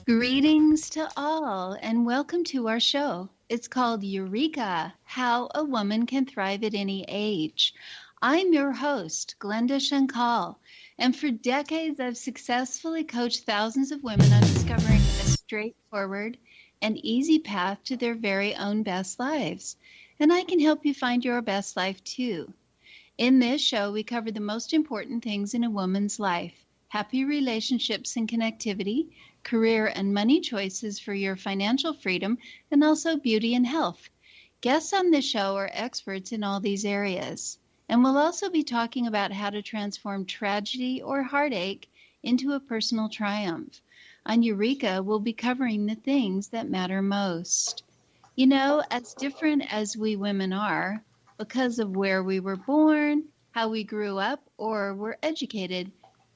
Greetings to all, and welcome to our show. It's called Eureka, How a Woman Can Thrive at Any Age. I'm your host, Glenda Shankal, and for decades I've successfully coached thousands of women on discovering a straightforward and easy path to their very own best lives. And I can help you find your best life too. In this show, we cover the most important things in a woman's life: happy relationships and connectivity, career and money choices for your financial freedom, and also beauty and health. Guests on this show are experts in all these areas. And we'll also be talking about how to transform tragedy or heartache into a personal triumph. On Eureka, we'll be covering the things that matter most. You know, as different as we women are, because of where we were born, how we grew up, or were educated,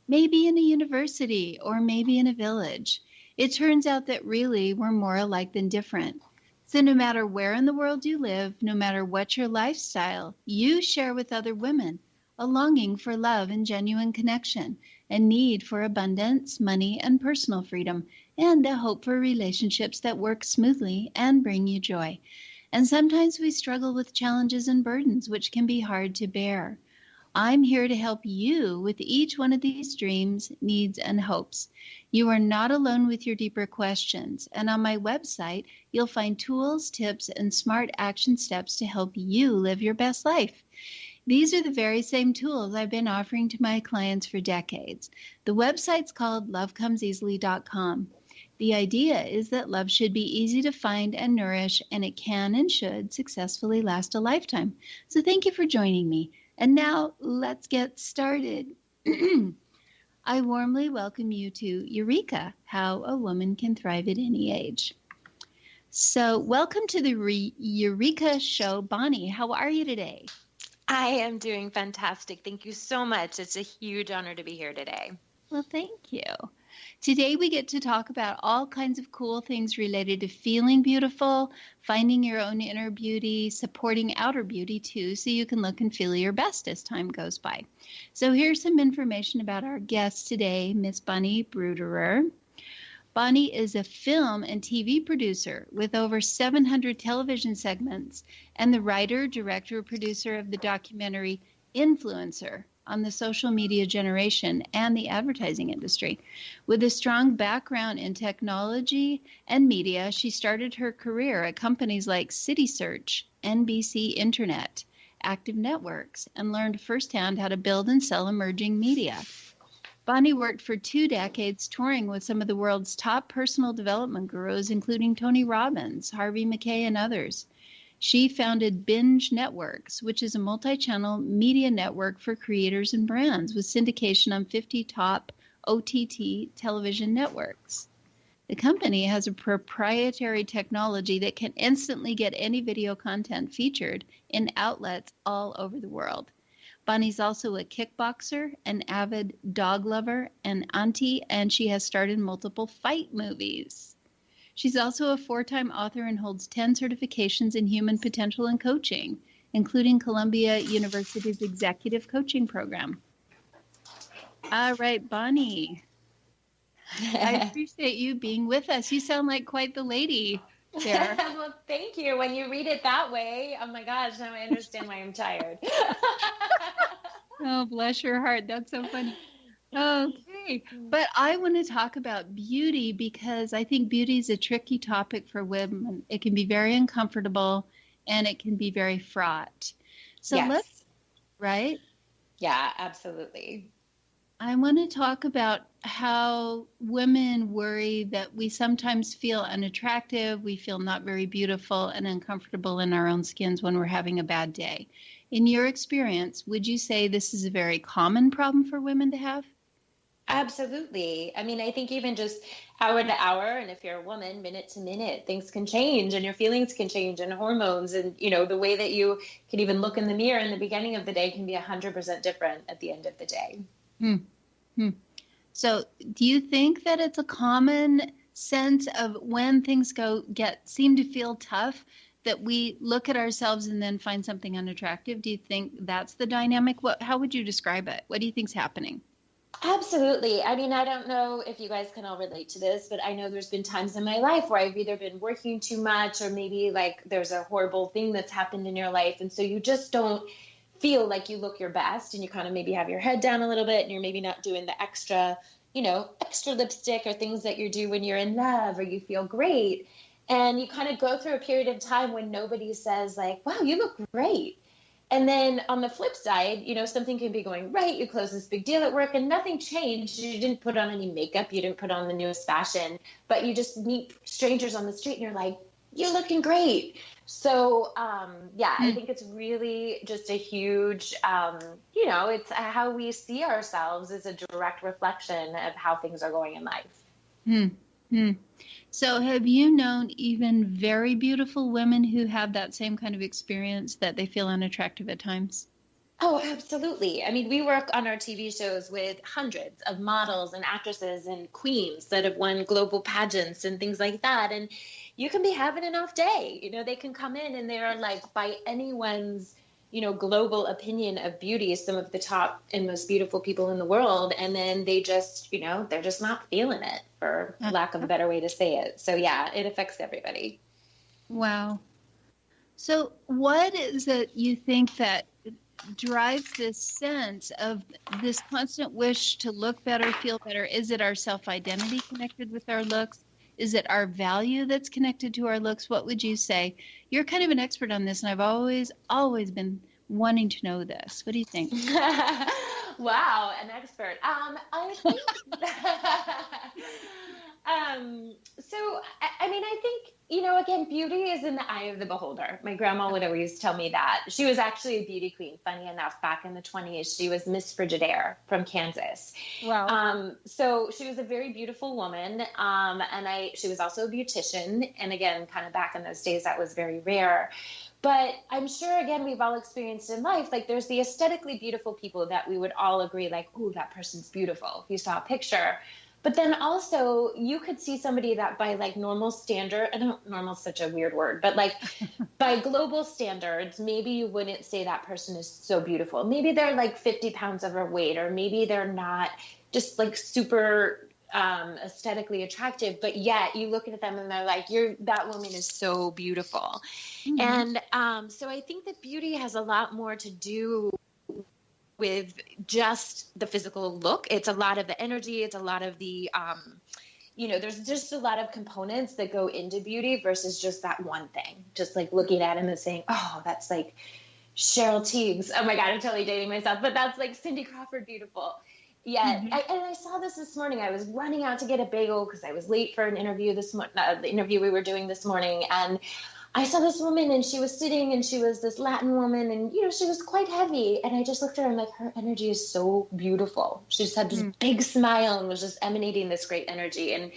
maybe in a university or maybe in a village, it turns out that really we're more alike than different. So no matter where in the world you live, no matter what your lifestyle, you share with other women a longing for love and genuine connection, a need for abundance, money, and personal freedom, and a hope for relationships that work smoothly and bring you joy. And sometimes we struggle with challenges and burdens which can be hard to bear. I'm here to help you with each one of these dreams, needs, and hopes. You are not alone with your deeper questions, and on my website, you'll find tools, tips, and smart action steps to help you live your best life. These are the very same tools I've been offering to my clients for decades. The website's called lovecomeseasily.com. The idea is that love should be easy to find and nourish, and it can and should successfully last a lifetime. So thank you for joining me. And now let's get started. I warmly welcome you to Eureka, How a Woman Can Thrive at Any Age. So welcome to the Eureka show. Bonnie, how are you today? I am doing fantastic. Thank you so much. It's a huge honor to be here today. Well, thank you. Today we get to talk about all kinds of cool things related to feeling beautiful, finding your own inner beauty, supporting outer beauty too, so you can look and feel your best as time goes by. So here's some information about our guest today, Miss Bonnie Bruderer. Bonnie is a film and TV producer with over 700 television segments and the writer, director, producer of the documentary Influencer on the social media generation and the advertising industry. With a strong background in technology and media, she started her career at companies like CitySearch, NBC Internet, Active Networks, and learned firsthand how to build and sell emerging media. Bonnie worked for 2 decades touring with some of the world's top personal development gurus, including Tony Robbins, Harvey Mackay, and others. She founded BINGE Networks, which is a multi-channel media network for creators and brands with syndication on 50 top OTT television networks. The company has a proprietary technology that can instantly get any video content featured in outlets all over the world. Bonnie's also a kickboxer, an avid dog lover, an auntie, and she has starred in multiple fight movies. She's also a 4-time author and holds 10 certifications in human potential and coaching, including Columbia University's executive coaching program. All right, Bonnie, I appreciate you being with us. You sound like quite the lady there. Well, thank you. When you read it that way, oh my gosh, now I understand why I'm tired. Oh, bless your heart. That's so funny. Okay, but I want to talk about beauty because I think beauty is a tricky topic for women. It can be very uncomfortable and it can be very fraught. So Yes. right? Yeah, absolutely. I want to talk about how women worry that we sometimes feel unattractive, we feel not very beautiful and uncomfortable in our own skins when we're having a bad day. In your experience, would you say this is a very common problem for women to have? Absolutely. I mean, I think even just hour to hour, and if you're a woman, minute to minute, things can change and your feelings can change and hormones and, the way that you can even look in the mirror in the beginning of the day can be 100% different at the end of the day. So do you think that it's a common sense of when things seem to feel tough, that we look at ourselves and then find something unattractive? Do you think that's the dynamic? How would you describe it? What do you think's happening? Absolutely. I mean, I don't know if you guys can all relate to this, but I know there's been times in my life where I've either been working too much or maybe like there's a horrible thing that's happened in your life. And so you just don't feel like you look your best, and you kind of maybe have your head down a little bit and you're maybe not doing the extra, extra lipstick or things that you do when you're in love or you feel great. And you kind of go through a period of time when nobody says like, wow, you look great. And then on the flip side, something can be going right. You close this big deal at work and nothing changed. You didn't put on any makeup. You didn't put on the newest fashion, but you just meet strangers on the street and you're like, you're looking great. So, I think it's really just a huge, it's how we see ourselves is a direct reflection of how things are going in life. So have you known even very beautiful women who have that same kind of experience that they feel unattractive at times? Oh, absolutely. I mean, we work on our TV shows with hundreds of models and actresses and queens that have won global pageants and things like that. And you can be having an off day. They can come in and they're like, by anyone's, global opinion of beauty, some of the top and most beautiful people in the world. And then they just, they're just not feeling it, for lack of a better way to say it. So yeah, it affects everybody. Wow. So what is it you think that drives this sense of this constant wish to look better, feel better? Is it our self-identity connected with our looks? Is it our value that's connected to our looks? What would you say? You're kind of an expert on this, and I've always been wanting to know this. What do you think? Wow, an expert. I think, I think, again, beauty is in the eye of the beholder. My grandma would always tell me that. She was actually a beauty queen, funny enough, back in the 1920s. She was Miss Bruderer from Kansas. Wow. So she was a very beautiful woman. She was also a beautician. And again, kind of back in those days, that was very rare. But I'm sure, again, we've all experienced in life, like there's the aesthetically beautiful people that we would all agree, like, ooh, that person's beautiful if you saw a picture. But then also you could see somebody that by like normal standard, I know normal is such a weird word, but like by global standards, maybe you wouldn't say that person is so beautiful. Maybe they're like 50 pounds overweight, or maybe they're not just like super aesthetically attractive, but yet you look at them and they're like, that woman is so beautiful. Mm-hmm. And so I think that beauty has a lot more to do with just the physical look. It's a lot of the energy. It's a lot of the, there's just a lot of components that go into beauty versus just that one thing. Just like looking at him and saying, oh, that's like Cheryl Teagues. Oh my God, I'm totally dating myself, but that's like Cindy Crawford beautiful. Yeah. Mm-hmm. I saw this morning. I was running out to get a bagel because I was late for an interview the interview we were doing this morning. And I saw this woman and she was sitting and she was this Latin woman and, she was quite heavy. And I just looked at her and like, her energy is so beautiful. She just had this big smile and was just emanating this great energy. And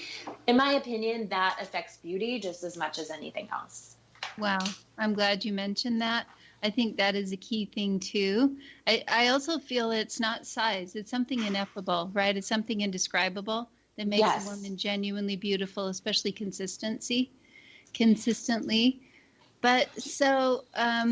in my opinion, that affects beauty just as much as anything else. Wow. I'm glad you mentioned that. I think that is a key thing too. I also feel it's not size. It's something ineffable, right? It's something indescribable that makes a woman genuinely beautiful, especially consistently. But so I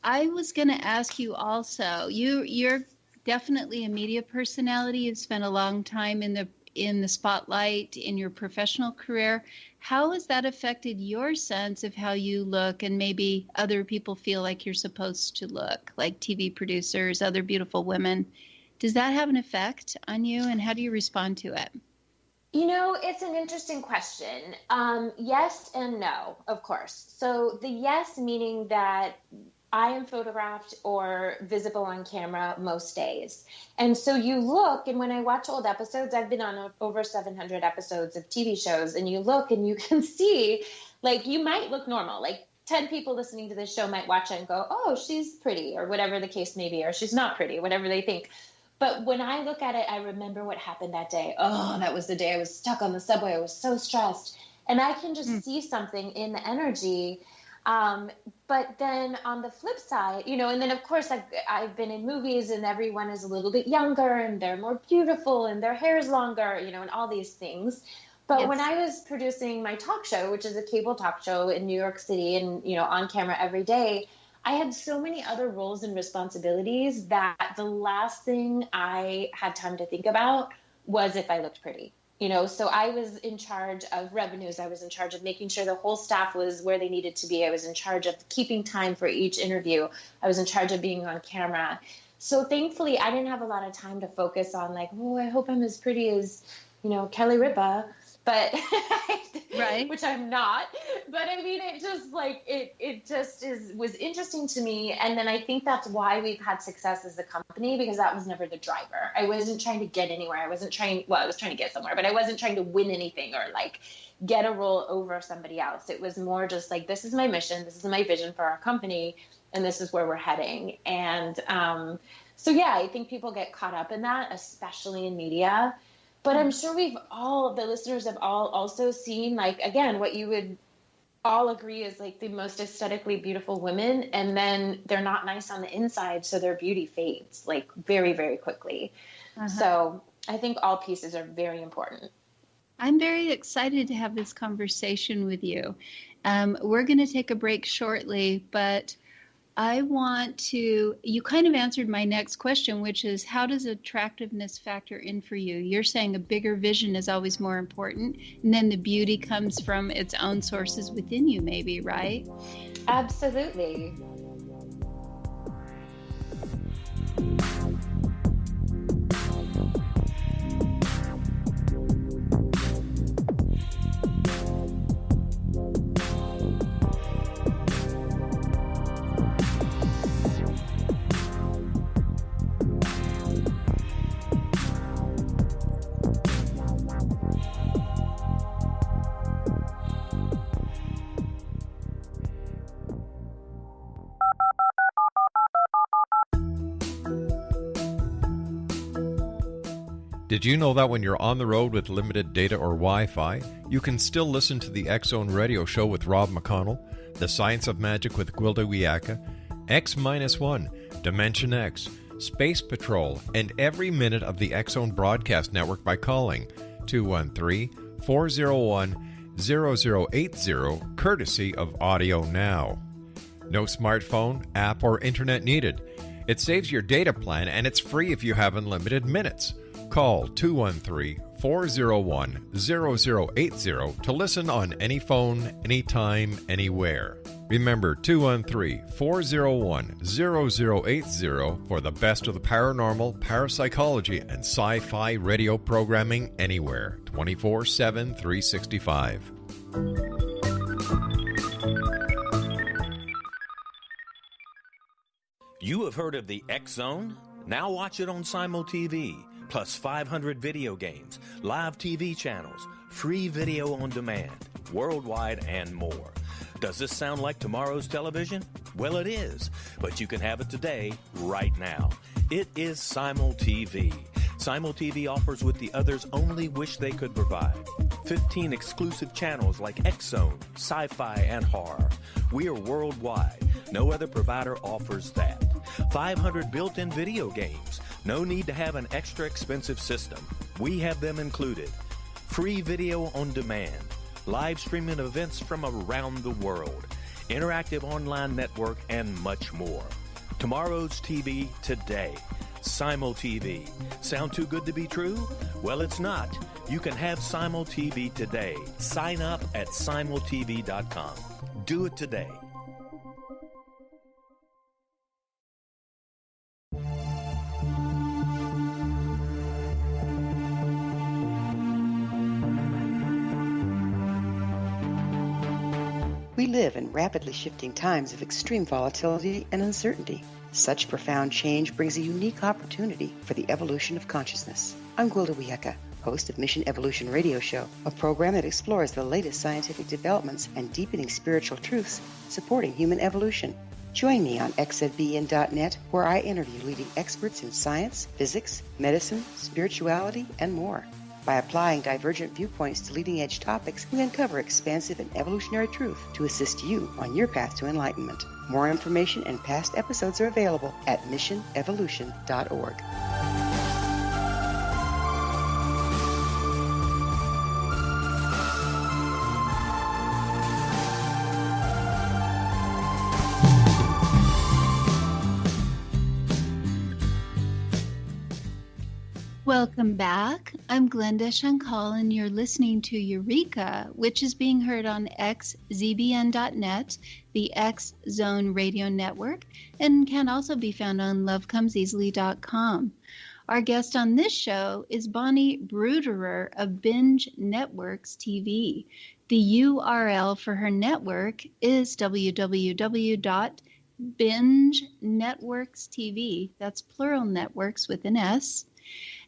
was going to ask you also, you're definitely a media personality. You've spent a long time in the spotlight in your professional career. How has that affected your sense of how you look and maybe other people feel like you're supposed to look, like TV producers, other beautiful women? Does that have an effect on you, and how do you respond to it? It's an interesting question. Yes and no, of course. So the yes, meaning that I am photographed or visible on camera most days. And so you look, and when I watch old episodes, I've been on over 700 episodes of TV shows, and you look and you can see, like, you might look normal. Like 10 people listening to this show might watch it and go, oh, she's pretty, or whatever the case may be, or she's not pretty, whatever they think. But when I look at it, I remember what happened that day. Oh, that was the day I was stuck on the subway. I was so stressed. And I can just see something in the energy. But then on the flip side, and then of course I've been in movies and everyone is a little bit younger and they're more beautiful and their hair is longer, and all these things. But when I was producing my talk show, which is a cable talk show in New York City and, on camera every day, I had so many other roles and responsibilities that the last thing I had time to think about was if I looked pretty. So I was in charge of revenues. I was in charge of making sure the whole staff was where they needed to be. I was in charge of keeping time for each interview. I was in charge of being on camera. So thankfully, I didn't have a lot of time to focus on like, oh, I hope I'm as pretty as, Kelly Ripa, but right. Which I'm not. But I mean, it just like it just was interesting to me. And then I think that's why we've had success as a company, because that was never the driver. I wasn't trying to get anywhere. I was trying to get somewhere, but I wasn't trying to win anything or like get a role over somebody else. It was more just like, this is my mission, this is my vision for our company, and this is where we're heading. And so yeah, I think people get caught up in that, especially in media. But I'm sure the listeners have all also seen, like, again, what you would all agree is like the most aesthetically beautiful women, and then they're not nice on the inside, so their beauty fades like very, very quickly. So I think all pieces are very important. I'm very excited to have this conversation with you. We're going to take a break shortly, but I want to, you kind of answered my next question, which is, how does attractiveness factor in for you? You're saying a bigger vision is always more important, and then the beauty comes from its own sources within you, maybe, right? Absolutely. Did you know that when you're on the road with limited data or Wi-Fi, you can still listen to the X-Zone Radio Show with Rob McConnell, The Science of Magic with Gwilda Wiyaka, X-1, Dimension X, Space Patrol, and every minute of the X-Zone Broadcast Network by calling 213-401-0080, courtesy of Audio Now. No smartphone, app, or internet needed. It saves your data plan, and it's free if you have unlimited minutes. Call 213-401-0080 to listen on any phone, anytime, anywhere. Remember, 213-401-0080 for the best of the paranormal, parapsychology, and sci-fi radio programming anywhere, 24/7, 365. You have heard of the X-Zone? Now watch it on Simul TV. Plus 500 video games, live TV channels, free video on demand, worldwide, and more. Does this sound like tomorrow's television? Well, it is, but you can have it today, right now. It is Simul TV. Simul TV offers what the others only wish they could provide. 15 exclusive channels like X-Zone, sci-fi, and horror. We are worldwide. No other provider offers that. 500 built-in video games. No need to have an extra expensive system. We have them included. Free video on demand. Live streaming events from around the world. Interactive online network, and much more. Tomorrow's TV today. Simul TV. Sound too good to be true? Well, it's not. You can have Simul TV today. Sign up at simultv.com. Do it today. We live in rapidly shifting times of extreme volatility and uncertainty. Such profound change brings a unique opportunity for the evolution of consciousness. I'm Gwilda Wiyaka, host of Mission Evolution Radio Show, a program that explores the latest scientific developments and deepening spiritual truths supporting human evolution. Join me on xzbn.net, where I interview leading experts in science, physics, medicine, spirituality, and more. By applying divergent viewpoints to leading-edge topics, we uncover expansive and evolutionary truth to assist you on your path to enlightenment. More information and past episodes are available at missionevolution.org. Welcome back. I'm Glenda Shankal, and you're listening to Eureka, which is being heard on xzbn.net, the X Zone Radio Network, and can also be found on lovecomeseasily.com. Our guest on this show is Bonnie Bruderer of BINGE Networks TV. The URL for her network is www.bingenetworkstv. That's plural networks with an S.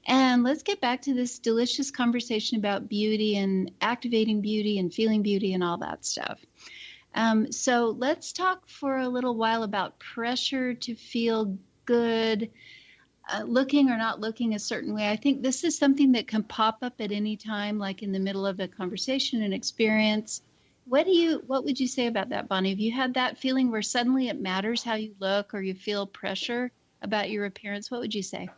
And let's get back to this delicious conversation about beauty and activating beauty and feeling beauty and all that stuff. So let's talk for a little while about pressure to feel good, looking or not looking a certain way. I think this is something that can pop up at any time, like in the middle of a conversation and experience. What would you say about that, Bonnie? Have you had that feeling where suddenly it matters how you look or you feel pressure about your appearance? What would you say?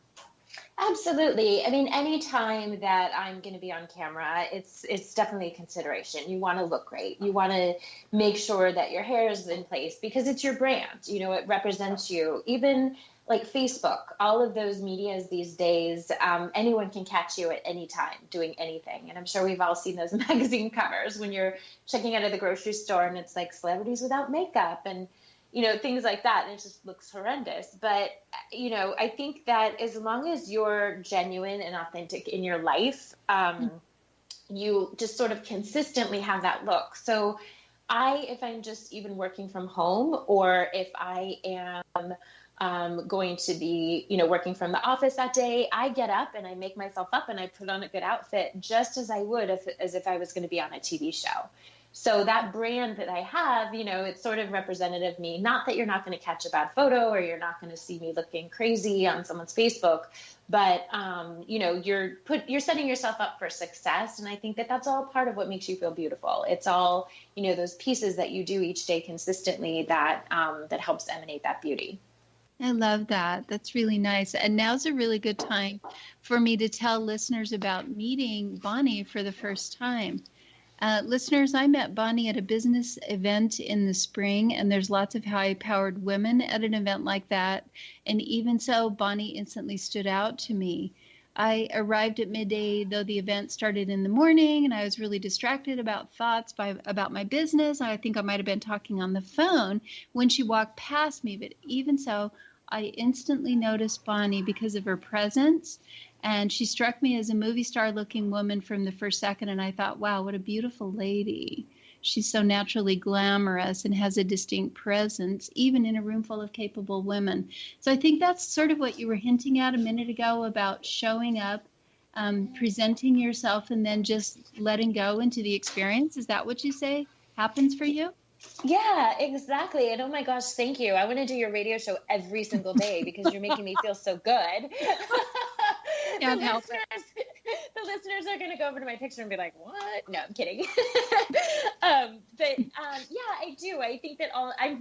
Absolutely. I mean, anytime that I'm going to be on camera, it's definitely a consideration. You want to look great. You want to make sure that your hair is in place because it's your brand. You know, it represents you. Even like Facebook, all of those medias these days, anyone can catch you at any time doing anything. And I'm sure we've all seen those magazine covers when you're checking out of the grocery store and it's like celebrities without makeup and you know, things like that. And it just looks horrendous. But, you know, I think that as long as you're genuine and authentic in your life, you just sort of consistently have that look. So if I'm just even working from home or if I am going to be, you know, working from the office that day, I get up and I make myself up and I put on a good outfit just as I would as if I was going to be on a TV show. So that brand that I have, you know, it's sort of representative of me. Not that you're not going to catch a bad photo or you're not going to see me looking crazy on someone's Facebook, but, you know, you're setting yourself up for success. And I think that that's all part of what makes you feel beautiful. It's all, you know, those pieces that you do each day consistently that helps emanate that beauty. I love that. That's really nice. And now's a really good time for me to tell listeners about meeting Bonnie for the first time. Listeners, I met Bonnie at a business event in the spring, and there's lots of high-powered women at an event like that. And even so, Bonnie instantly stood out to me. I arrived at midday, though the event started in the morning, and I was really distracted about thoughts about my business. I think I might have been talking on the phone when she walked past me. But even so, I instantly noticed Bonnie because of her presence. And she struck me as a movie star looking woman from the first second. And I thought, wow, what a beautiful lady. She's so naturally glamorous and has a distinct presence, even in a room full of capable women. So I think that's sort of what you were hinting at a minute ago about showing up, presenting yourself, and then just letting go into the experience. Is that what you say happens for you? Yeah, exactly. And oh my gosh, thank you. I want to do your radio show every single day because you're making me feel so good. The listeners are going to go over to my picture and be like, what? No, I'm kidding. Yeah, I do. I think that I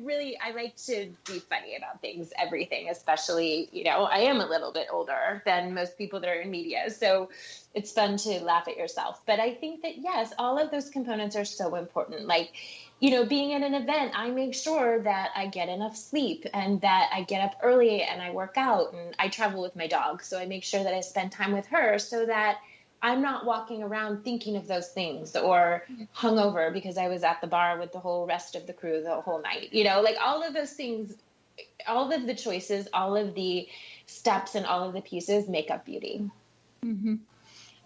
like to be funny about things, everything, especially, you know, I am a little bit older than most people that are in media. So it's fun to laugh at yourself. But I think that, yes, all of those components are so important. Like, you know, being at an event, I make sure that I get enough sleep and that I get up early and I work out, and I travel with my dog. So I make sure that I spend time with her so that I'm not walking around thinking of those things or hungover because I was at the bar with the whole rest of the crew the whole night. You know, like all of those things, all of the choices, all of the steps and all of the pieces make up beauty. Mm-hmm.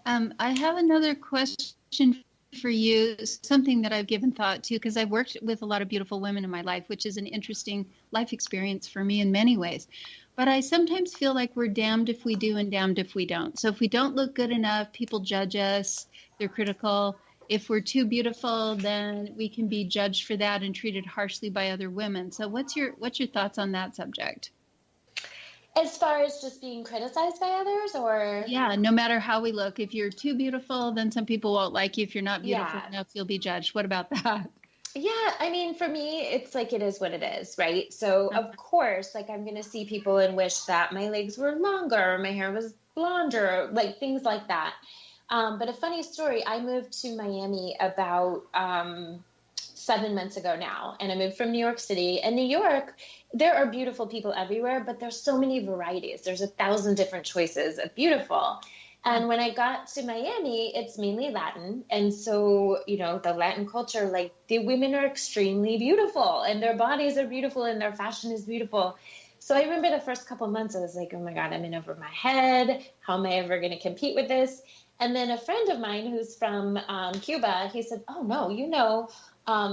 I have another question for you, something that I've given thought to, because I've worked with a lot of beautiful women in my life, which is an interesting life experience for me in many ways. But I sometimes feel like we're damned if we do and damned if we don't. So if we don't look good enough, people judge us, they're critical. If we're too beautiful, then we can be judged for that and treated harshly by other women. So what's your thoughts on that subject? As far as just being criticized by others, or? Yeah, no matter how we look. If you're too beautiful, then some people won't like you. If you're not beautiful enough, you'll be judged. What about that? Yeah, I mean, for me, it's like it is what it is, right? So, of course, like I'm going to see people and wish that my legs were longer, or my hair was blonder, like things like that. But a funny story, I moved to Miami about 7 months ago now, and I moved from New York City. And New York, there are beautiful people everywhere, but there's so many varieties. There's 1,000 different choices of beautiful. And when I got to Miami, it's mainly Latin. And so, the Latin culture, like the women are extremely beautiful and their bodies are beautiful and their fashion is beautiful. So I remember the first couple of months, I was like, oh my God, I'm in over my head. How am I ever going to compete with this? And then a friend of mine who's from Cuba, he said, oh no,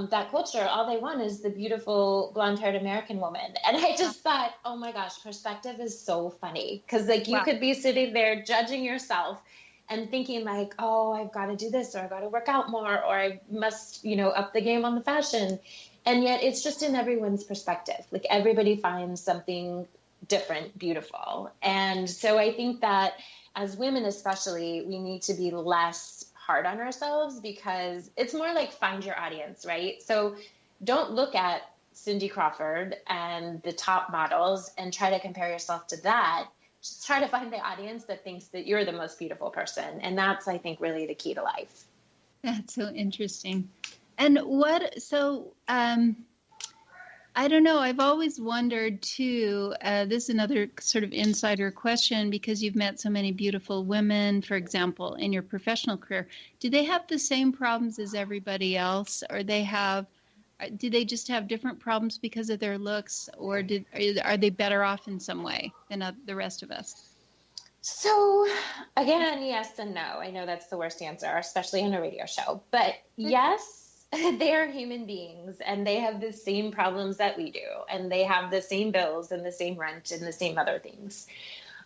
that culture, all they want is the beautiful blonde-haired American woman. And I just thought, oh my gosh, perspective is so funny. Because you could be sitting there judging yourself and thinking like, oh, I've got to do this, or I've got to work out more, or I must, up the game on the fashion. And yet it's just in everyone's perspective. Like everybody finds something different, beautiful. And so I think that as women especially, we need to be less hard on ourselves, because it's more like find your audience, right? So don't look at Cindy Crawford and the top models and try to compare yourself to that. Just try to find the audience that thinks that you're the most beautiful person. And that's, I think, really the key to life. That's so interesting. And I don't know, I've always wondered too, this is another sort of insider question, because you've met so many beautiful women, for example, in your professional career. Do they have the same problems as everybody else, or do they just have different problems because of their looks, or are they better off in some way than the rest of us? So again, yes and no. I know that's the worst answer, especially on a radio show, but yes. They are human beings and they have the same problems that we do, and they have the same bills and the same rent and the same other things.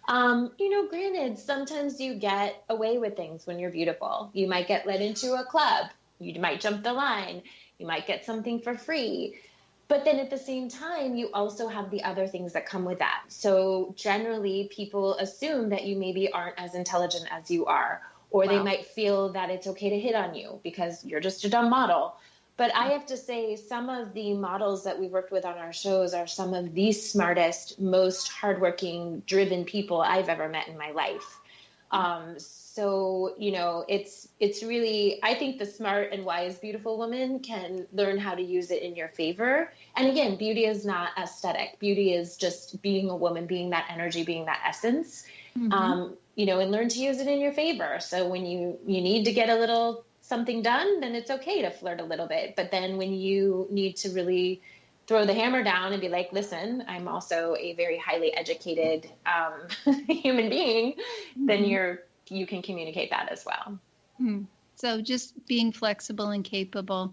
Granted, sometimes you get away with things when you're beautiful. You might get let into a club. You might jump the line. You might get something for free. But then at the same time, you also have the other things that come with that. So generally, people assume that you maybe aren't as intelligent as you are. Or they might feel that it's okay to hit on you because you're just a dumb model. But I have to say, some of the models that we worked with on our shows are some of the smartest, most hardworking, driven people I've ever met in my life. So, it's really, I think the smart and wise, beautiful woman can learn how to use it in your favor. And again, beauty is not aesthetic. Beauty is just being a woman, being that energy, being that essence. Mm-hmm. And learn to use it in your favor. So when you need to get a little something done, then it's okay to flirt a little bit. But then when you need to really throw the hammer down and be like, listen, I'm also a very highly educated human being, mm-hmm. then you can communicate that as well. Mm-hmm. So just being flexible and capable.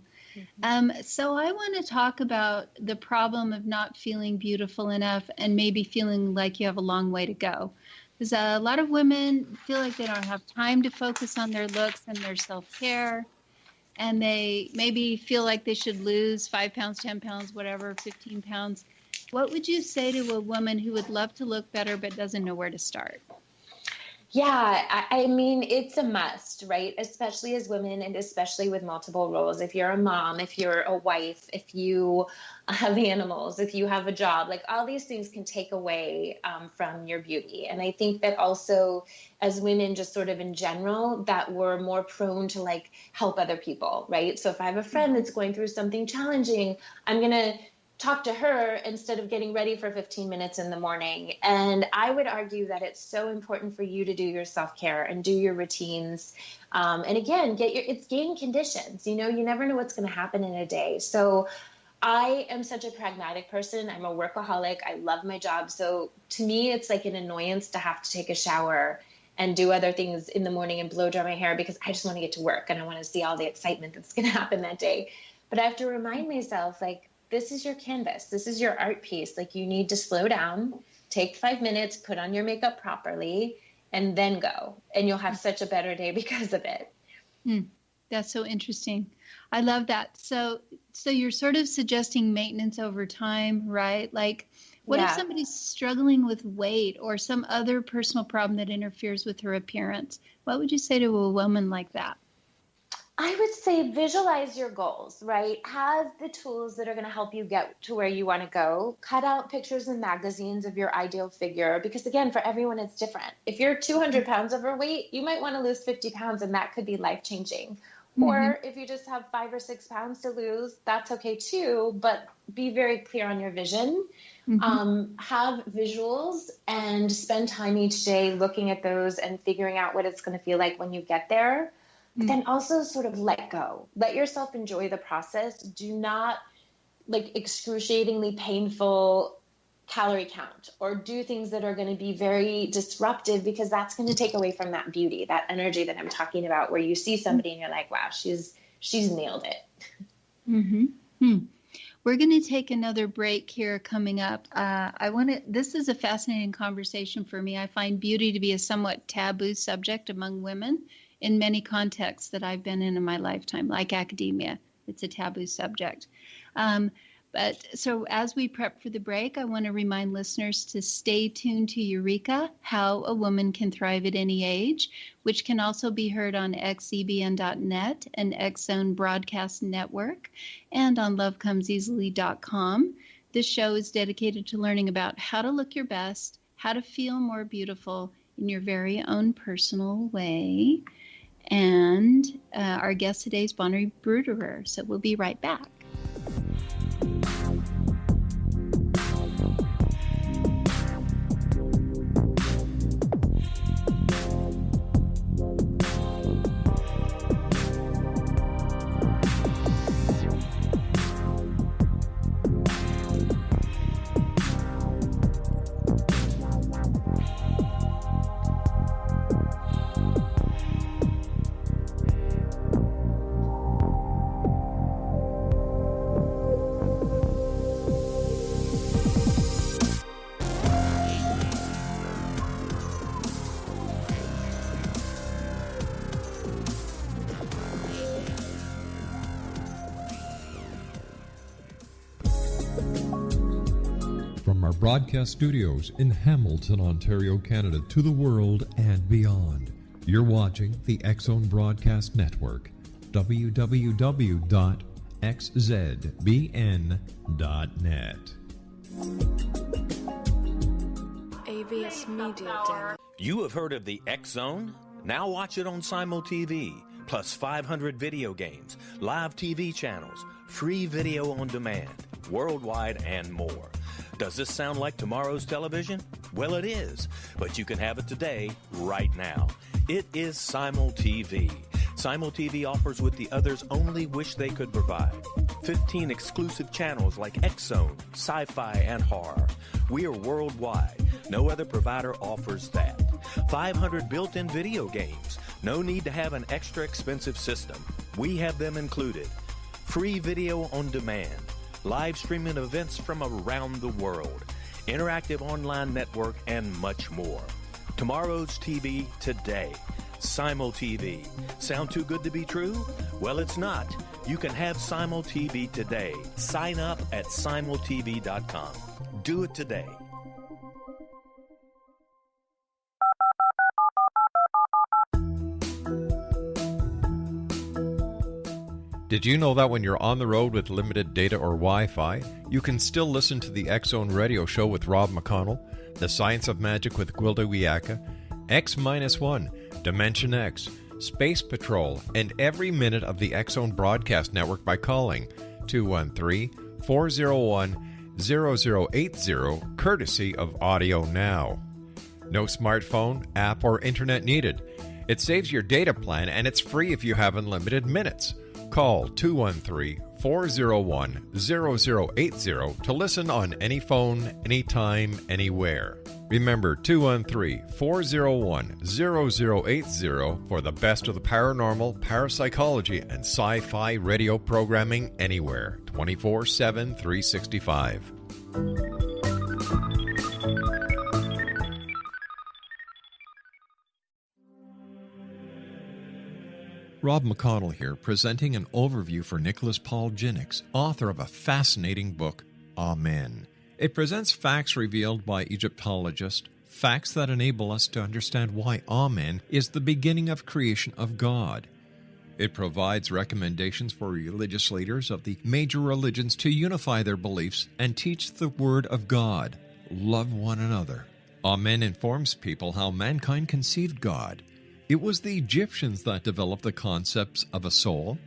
Mm-hmm. So I want to talk about the problem of not feeling beautiful enough and maybe feeling like you have a long way to go. Because a lot of women feel like they don't have time to focus on their looks and their self-care. And they maybe feel like they should lose 5 pounds, 10 pounds, whatever, 15 pounds. What would you say to a woman who would love to look better but doesn't know where to start? Yeah, I mean, it's a must, right? Especially as women and especially with multiple roles. If you're a mom, if you're a wife, if you have animals, if you have a job, like all these things can take away from your beauty. And I think that also as women, just sort of in general, that we're more prone to like help other people, right? So if I have a friend that's going through something challenging, I'm going to talk to her instead of getting ready for 15 minutes in the morning. And I would argue that it's so important for you to do your self-care and do your routines. And again, it's gain conditions. You never know what's going to happen in a day. So I am such a pragmatic person. I'm a workaholic. I love my job. So to me, it's like an annoyance to have to take a shower and do other things in the morning and blow dry my hair because I just want to get to work and I want to see all the excitement that's going to happen that day. But I have to remind myself, like, this is your canvas. This is your art piece. Like, you need to slow down, take 5 minutes, put on your makeup properly, and then go. And you'll have such a better day because of it. That's so interesting. I love that. So you're sort of suggesting maintenance over time, right? Like, what if somebody's struggling with weight or some other personal problem that interferes with her appearance? What would you say to a woman like that? I would say visualize your goals, right? Have the tools that are going to help you get to where you want to go. Cut out pictures in magazines of your ideal figure because, again, for everyone, it's different. If you're 200 pounds overweight, you might want to lose 50 pounds, and that could be life-changing. Mm-hmm. Or if you just have 5 or 6 pounds to lose, that's okay too, but be very clear on your vision. have visuals and spend time each day looking at those and figuring out what it's going to feel like when you get there. But then also sort of let go. Let yourself enjoy the process. Do not excruciatingly painful calorie count or do things that are going to be very disruptive, because that's going to take away from that beauty, that energy that I'm talking about, where you see somebody and you're like, wow, she's nailed it. We're going to take another break here coming up. This is a fascinating conversation for me. I find beauty to be a somewhat taboo subject among women in many contexts that I've been in my lifetime, like academia. It's a taboo subject. But so as we prep for the break, I want to remind listeners to stay tuned to Eureka, How a Woman Can Thrive at Any Age, which can also be heard on xzbn.net and X-Zone Broadcast Network and on lovecomeseasily.com. This show is dedicated to learning about how to look your best, how to feel more beautiful in your very own personal way. And our guest today is Bonnie Bruderer, so we'll be right back. Broadcast studios in Hamilton, Ontario, Canada, to the world and beyond. You're watching the X-Zone Broadcast Network, www.xzbn.net. AVS Media Demo. You have heard of the X-Zone? Now watch it on SimulTV, plus 500 video games, live TV channels, free video on demand, worldwide, and more. Does this sound like tomorrow's television? Well, it is, but you can have it today, right now. It is SimulTV. SimulTV offers what the others only wish they could provide. 15 exclusive channels like X-Zone, Sci-Fi, and Horror. We are worldwide. No other provider offers that. 500 built-in video games. No need to have an extra expensive system. We have them included. Free video on demand. Live streaming events from around the world, interactive online network, and much more. Tomorrow's TV today. SimulTV. Sound too good to be true? Well, it's not. You can have SimulTV today. Sign up at simultv.com. Do it today. Did you know that when you're on the road with limited data or Wi-Fi, you can still listen to the X-Zone Radio Show with Rob McConnell, The Science of Magic with Gwilda Wiyaka, X-1, Dimension X, Space Patrol, and every minute of the X-Zone Broadcast Network by calling 213-401-0080, courtesy of Audio Now. No smartphone, app, or internet needed. It saves your data plan, and it's free if you have unlimited minutes. Call 213-401-0080 to listen on any phone, anytime, anywhere. Remember 213-401-0080 for the best of the paranormal, parapsychology, and sci-fi radio programming anywhere, 24/7, 365. Rob McConnell here, presenting an overview for Nicholas Paul Jennings, author of a fascinating book, Amen. It presents facts revealed by Egyptologists, facts that enable us to understand why Amen is the beginning of creation of God. It provides recommendations for religious leaders of the major religions to unify their beliefs and teach the Word of God. Love one another. Amen informs people how mankind conceived God. It was the Egyptians that developed the concepts of a soul,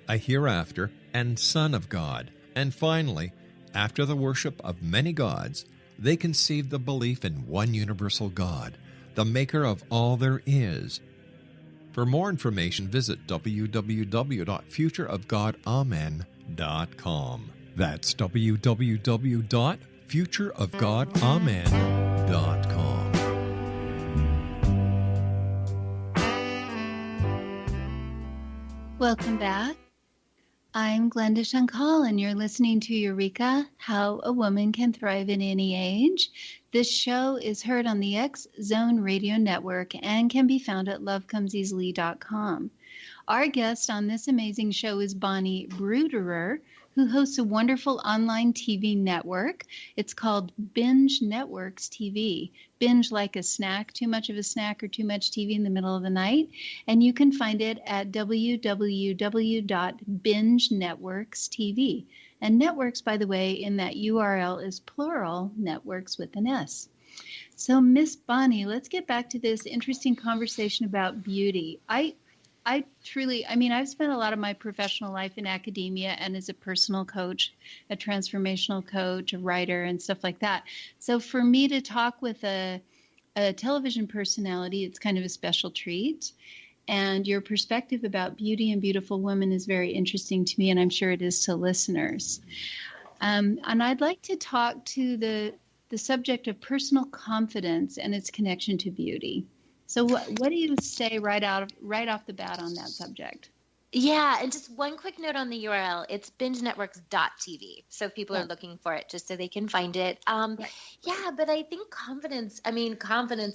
a hereafter, and Son of God. And finally, after the worship of many gods, they conceived the belief in one universal God, the maker of all there is. For more information, visit www.futureofgodamen.com. That's www.futureofgodamen.com. Welcome back. I'm Glenda Shankal, and you're listening to Eureka, How a Woman Can Thrive in Any Age. This show is heard on the X Zone Radio Network and can be found at lovecomeseasily.com. Our guest on this amazing show is Bonnie Bruderer, who hosts a wonderful online TV network. It's called BINGE Networks TV. Binge like a snack, too much of a snack or too much TV in the middle of the night. And you can find it at www.bingenetworkstv. And networks, by the way, in that URL is plural, networks with an S. So, Miss Bonnie, let's get back to this interesting conversation about beauty. I've spent a lot of my professional life in academia and as a personal coach, a transformational coach, a writer, and stuff like that. So for me to talk with a television personality, it's kind of a special treat. And your perspective about beauty and beautiful women is very interesting to me, and I'm sure it is to listeners. And I'd like to talk to the subject of personal confidence and its connection to beauty. So what do you say right off the bat on that subject? Yeah, and just one quick note on the URL. It's bingenetworks.tv. So if people are looking for it, just so they can find it. Right. Yeah, but I think confidence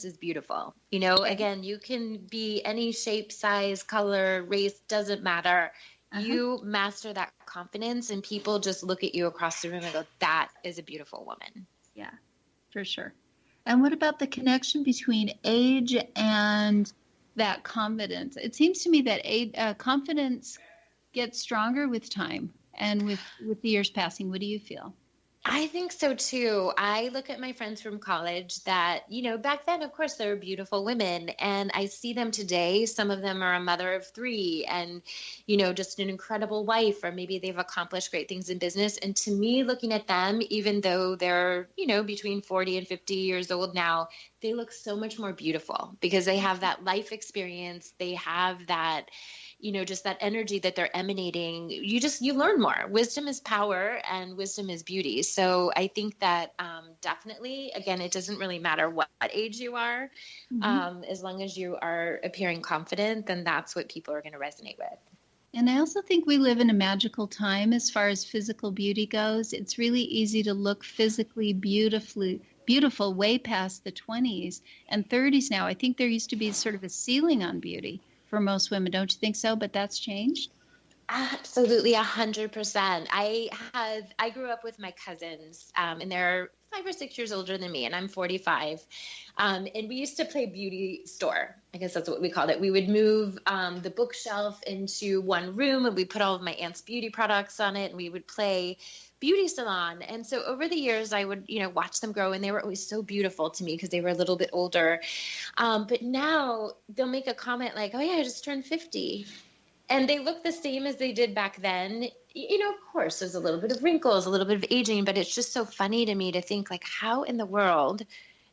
is beautiful. You know, again, you can be any shape, size, color, race, doesn't matter. You master that confidence and people just look at you across the room and go, that is a beautiful woman. Yeah, for sure. And what about the connection between age and that confidence? It seems to me that confidence gets stronger with time and with the years passing. What do you feel? I think so too. I look at my friends from college that, you know, back then, of course, they were beautiful women. And I see them today. Some of them are a mother of 3 and, you know, just an incredible wife, or maybe they've accomplished great things in business. And to me, looking at them, even though they're, you know, between 40 and 50 years old now, they look so much more beautiful because they have that life experience. They have that, you know, just that energy that they're emanating. You learn more. Wisdom is power and wisdom is beauty. So I think that definitely, again, it doesn't really matter what age you are. As long as you are appearing confident, then that's what people are going to resonate with. And I also think we live in a magical time as far as physical beauty goes. It's really easy to look physically beautiful way past the 20s and 30s now. I think there used to be sort of a ceiling on beauty for most women, don't you think so? But that's changed? Absolutely, 100%. I grew up with my cousins, and they're 5 or 6 years older than me, and I'm 45. And we used to play beauty store. I guess that's what we called it. We would move the bookshelf into one room, and we put all of my aunt's beauty products on it, and we would play beauty salon. And so over the years, I would, you know, watch them grow, and they were always so beautiful to me because they were a little bit older. But now they'll make a comment like, oh yeah, I just turned 50. And they look the same as they did back then. You know, of course, there's a little bit of wrinkles, a little bit of aging, but it's just so funny to me to think like, how in the world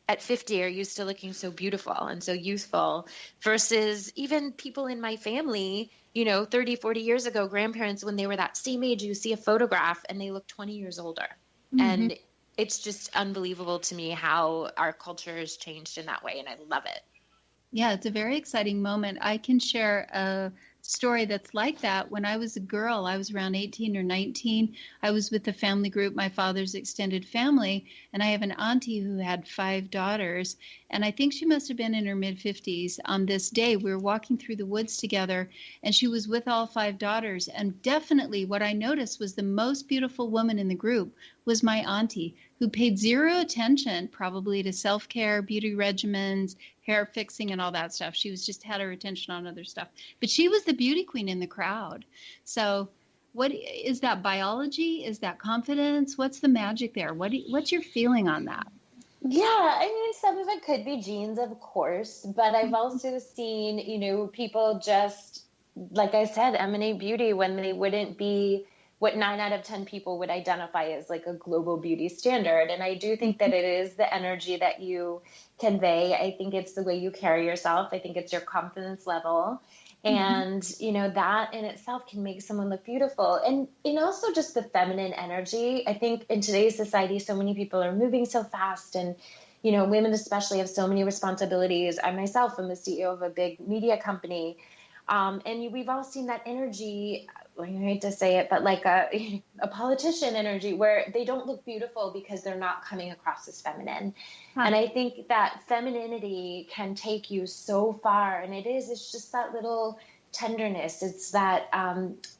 at 50 are you still looking so beautiful and so youthful versus even people in my family, you know, 30, 40 years ago, grandparents, when they were that same age, you see a photograph and they look 20 years older. And it's just unbelievable to me how our culture has changed in that way. And I love it. Yeah, it's a very exciting moment. I can share a story that's like that. When I was a girl, I was around 18 or 19. I was with a family group, my father's extended family, and I have an auntie who had 5 daughters. And I think she must have been in her mid-50s on this day. We were walking through the woods together, and she was with all 5 daughters. And definitely what I noticed was the most beautiful woman in the group was my auntie, who paid zero attention probably to self-care, beauty regimens, hair fixing, and all that stuff. She was just had her attention on other stuff. But she was the beauty queen in the crowd. So what is that biology? Is that confidence? What's the magic there? What's your feeling on that? Yeah, I mean, some of it could be genes, of course, but I've also seen, you know, people just, like I said, emanate beauty when they wouldn't be what 9 out of 10 people would identify as like a global beauty standard. And I do think that it is the energy that you convey. I think it's the way you carry yourself. I think it's your confidence level. And, that in itself can make someone look beautiful. And also just the feminine energy. I think in today's society, so many people are moving so fast, and, women especially have so many responsibilities. I myself am the CEO of a big media company. And we've all seen that energy, I hate to say it, but like a politician energy where they don't look beautiful because they're not coming across as feminine. And I think that femininity can take you so far. And it's just that little tenderness. It's that,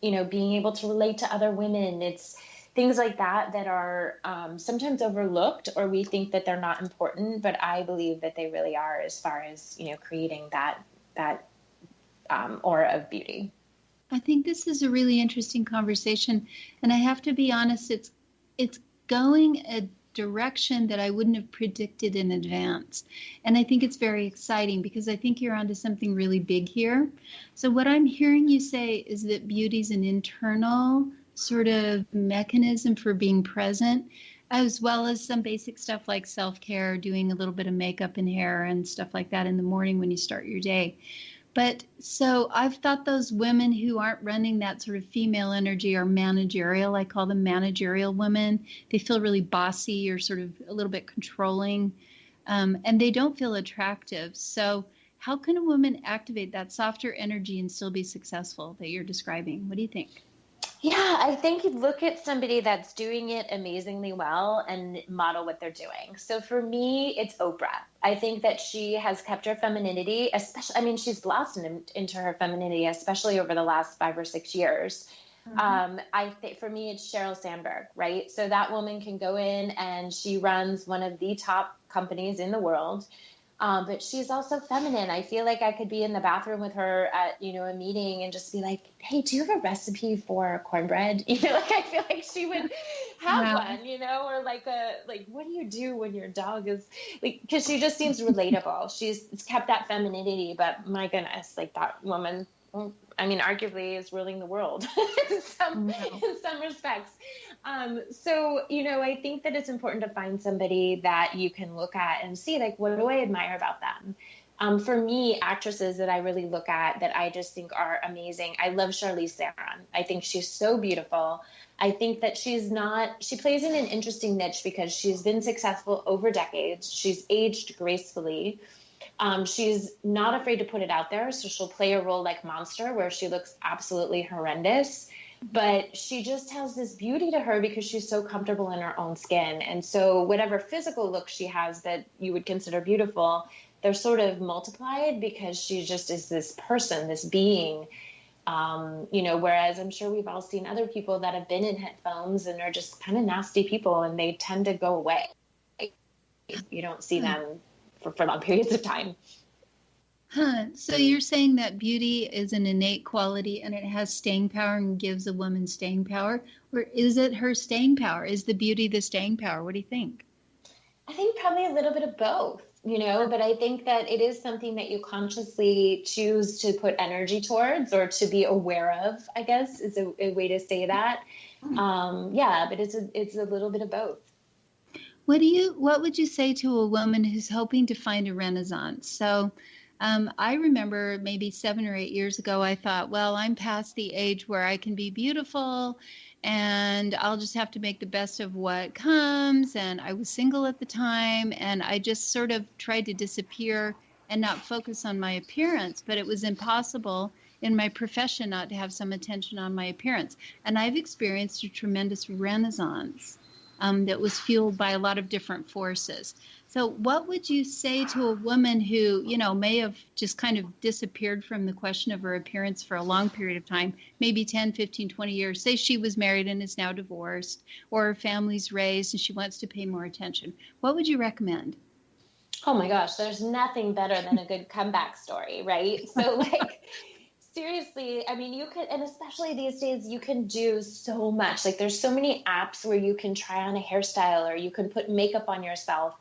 being able to relate to other women. It's things like that are sometimes overlooked, or we think that they're not important. But I believe that they really are, as far as, creating that aura of beauty. I think this is a really interesting conversation, and I have to be honest, it's going a direction that I wouldn't have predicted in advance. And I think it's very exciting because I think you're onto something really big here. So what I'm hearing you say is that beauty is an internal sort of mechanism for being present, as well as some basic stuff like self-care, doing a little bit of makeup and hair and stuff like that in the morning when you start your day. But so I've thought those women who aren't running that sort of female energy are managerial. I call them managerial women. They feel really bossy or sort of a little bit controlling, and they don't feel attractive. So how can a woman activate that softer energy and still be successful that you're describing? What do you think? Yeah, I think you look at somebody that's doing it amazingly well and model what they're doing. So for me, it's Oprah. I think that she has kept her femininity, especially, she's blossomed into her femininity, especially over the last 5 or 6 years. I think for me, it's Sheryl Sandberg, right? So that woman can go in and she runs one of the top companies in the world. But she's also feminine. I feel like I could be in the bathroom with her at, a meeting and just be like, hey, do you have a recipe for cornbread? I feel like she would have one, or like what do you do when your dog is like, because she just seems relatable. She's kept that femininity, but my goodness, like that woman, arguably is ruling the world in some respects. So, I think that it's important to find somebody that you can look at and see, like, what do I admire about them? For me, actresses that I really look at that I just think are amazing. I love Charlize Theron. I think she's so beautiful. I think that she plays in an interesting niche because she's been successful over decades. She's aged gracefully. She's not afraid to put it out there. So she'll play a role like Monster where she looks absolutely horrendous, but she just has this beauty to her because she's so comfortable in her own skin. And so whatever physical look she has that you would consider beautiful, they're sort of multiplied because she just is this person, this being, whereas I'm sure we've all seen other people that have been in headphones and are just kind of nasty people and they tend to go away. You don't see them for long periods of time. So you're saying that beauty is an innate quality and it has staying power and gives a woman staying power? Or is it her staying power? Is the beauty the staying power? What do you think? I think probably a little bit of both, but I think that it is something that you consciously choose to put energy towards or to be aware of, I guess is a way to say that. But it's a little bit of both. What would you say to a woman who's hoping to find a renaissance? So I remember maybe 7 or 8 years ago, I thought, well, I'm past the age where I can be beautiful and I'll just have to make the best of what comes. And I was single at the time and I just sort of tried to disappear and not focus on my appearance, but it was impossible in my profession not to have some attention on my appearance. And I've experienced a tremendous renaissance that was fueled by a lot of different forces. So what would you say to a woman who, may have just kind of disappeared from the question of her appearance for a long period of time, maybe 10, 15, 20 years, say she was married and is now divorced, or her family's raised and she wants to pay more attention? What would you recommend? Oh my gosh, there's nothing better than a good comeback story, right? So seriously, you could, and especially these days, you can do so much. Like there's so many apps where you can try on a hairstyle or you can put makeup on yourself.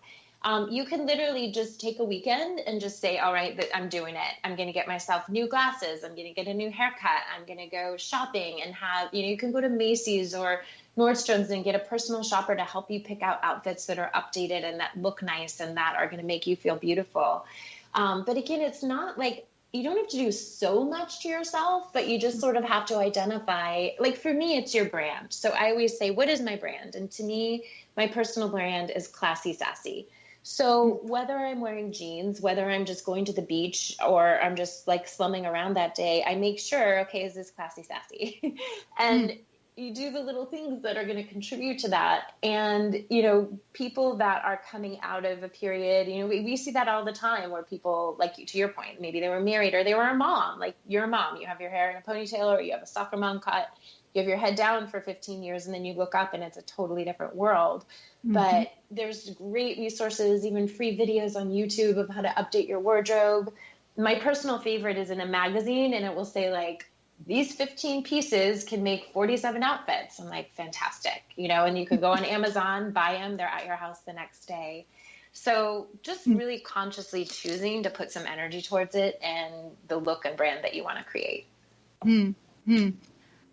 You can literally just take a weekend and just say, all right, I'm doing it. I'm going to get myself new glasses. I'm going to get a new haircut. I'm going to go shopping and have, you can go to Macy's or Nordstrom's and get a personal shopper to help you pick out outfits that are updated and that look nice and that are going to make you feel beautiful. But again, it's not like, you don't have to do so much to yourself, but you just sort of have to identify, like for me, it's your brand. So I always say, what is my brand? And to me, my personal brand is classy, sassy. So whether I'm wearing jeans, whether I'm just going to the beach or I'm just like slumming around that day, I make sure, okay, is this classy, sassy? And you do the little things that are going to contribute to that. And, people that are coming out of a period, we see that all the time where people, like to your point, maybe they were married or they were a mom, like you're a mom, you have your hair in a ponytail or you have a soccer mom cut, you have your head down for 15 years and then you look up and it's a totally different world. But there's great resources, even free videos on YouTube of how to update your wardrobe. My personal favorite is in a magazine and it will say like, these 15 pieces can make 47 outfits. I'm like, fantastic, and you can go on Amazon, buy them. They're at your house the next day. So just really consciously choosing to put some energy towards it and the look and brand that you want to create.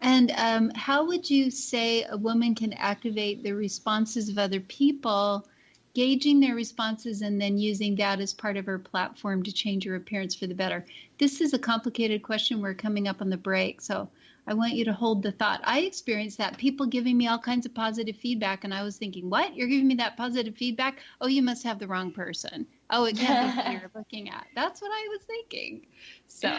And how would you say a woman can activate the responses of other people, gauging their responses and then using that as part of her platform to change her appearance for the better? This is a complicated question. We're coming up on the break, so I want you to hold the thought. I experienced that, people giving me all kinds of positive feedback, and I was thinking, what? You're giving me that positive feedback? Oh, you must have the wrong person. Oh, it can't be what you're looking at. That's what I was thinking. So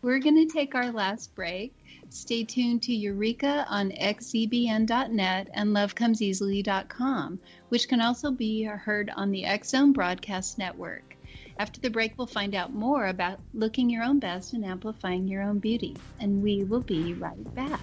we're going to take our last break. Stay tuned to Eureka on xzbn.net and lovecomeseasily.com, which can also be heard on the X Zone Broadcast Network. After the break, we'll find out more about looking your own best and amplifying your own beauty. And we will be right back.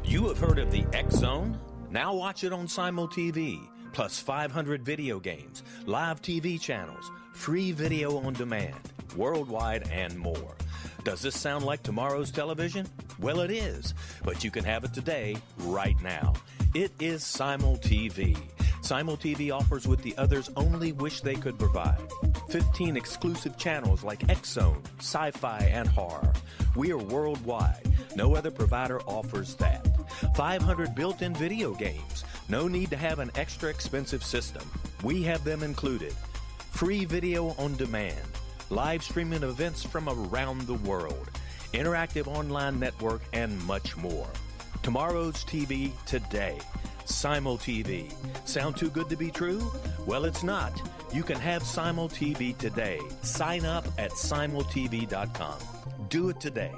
You have heard of the X Zone? Now watch it on Simul TV, plus 500 video games, live TV channels, free video on demand, worldwide, and more. Does this sound like tomorrow's television? Well, it is, but you can have it today, right now. It is Simul TV. Simul TV offers what the others only wish they could provide. 15 exclusive channels like X Zone, Sci-Fi, and Horror. We are worldwide. No other provider offers that. 500 built-in video games. No need to have an extra expensive system. We have them included. Free video on demand. Live streaming events from around the world. Interactive online network and much more. Tomorrow's TV today. Simul TV. Sound too good to be true? Well, it's not. You can have Simul TV today. Sign up at simultv.com. Do it today.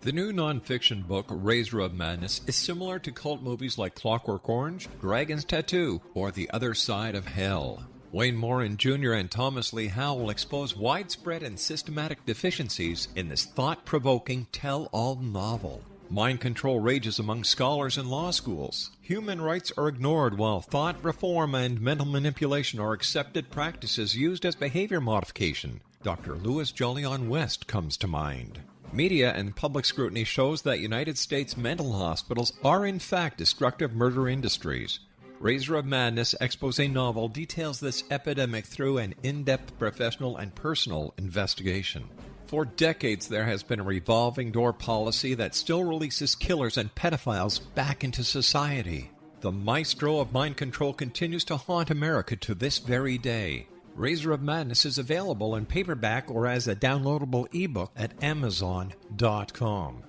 The new nonfiction book, Razor of Madness, is similar to cult movies like Clockwork Orange, Dragon's Tattoo, or The Other Side of Hell. Wayne Morin Jr. and Thomas Lee Howe will expose widespread and systematic deficiencies in this thought-provoking tell-all novel. Mind control rages among scholars in law schools. Human rights are ignored while thought reform and mental manipulation are accepted practices used as behavior modification. Dr. Louis Jolyon West comes to mind. Media and public scrutiny shows that United States mental hospitals are in fact destructive murder industries. Razor of Madness expose novel details this epidemic through an in-depth professional and personal investigation. For decades, there has been a revolving door policy that still releases killers and pedophiles back into society. The maestro of mind control continues to haunt America to this very day. Razor of Madness is available in paperback or as a downloadable ebook at Amazon.com.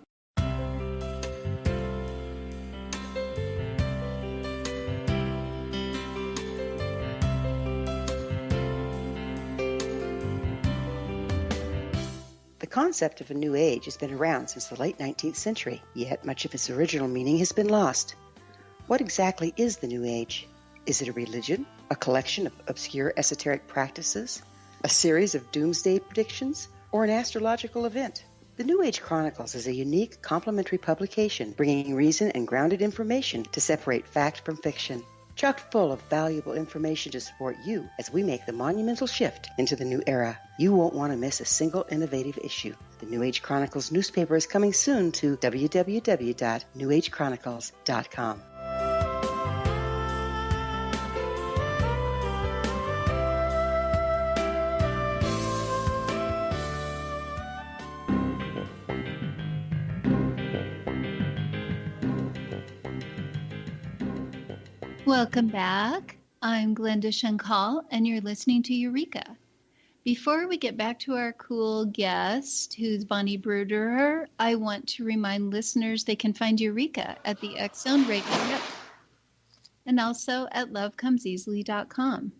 The concept of a new age has been around since the late 19th century, yet much of its original meaning has been lost. What exactly is the new age? Is it a religion, a collection of obscure esoteric practices, a series of doomsday predictions, or an astrological event? The New Age Chronicles is a unique, complementary publication bringing reason and grounded information to separate fact from fiction. Chock full of valuable information to support you as we make the monumental shift into the new era. You won't want to miss a single innovative issue. The New Age Chronicles newspaper is coming soon to www.newagechronicles.com. Welcome back. I'm Glenda Shankal, and you're listening to Eureka. Before we get back to our cool guest, who's Bonnie Bruderer, I want to remind listeners they can find Eureka at the X Zone Radio Network and also at lovecomeseasily.com.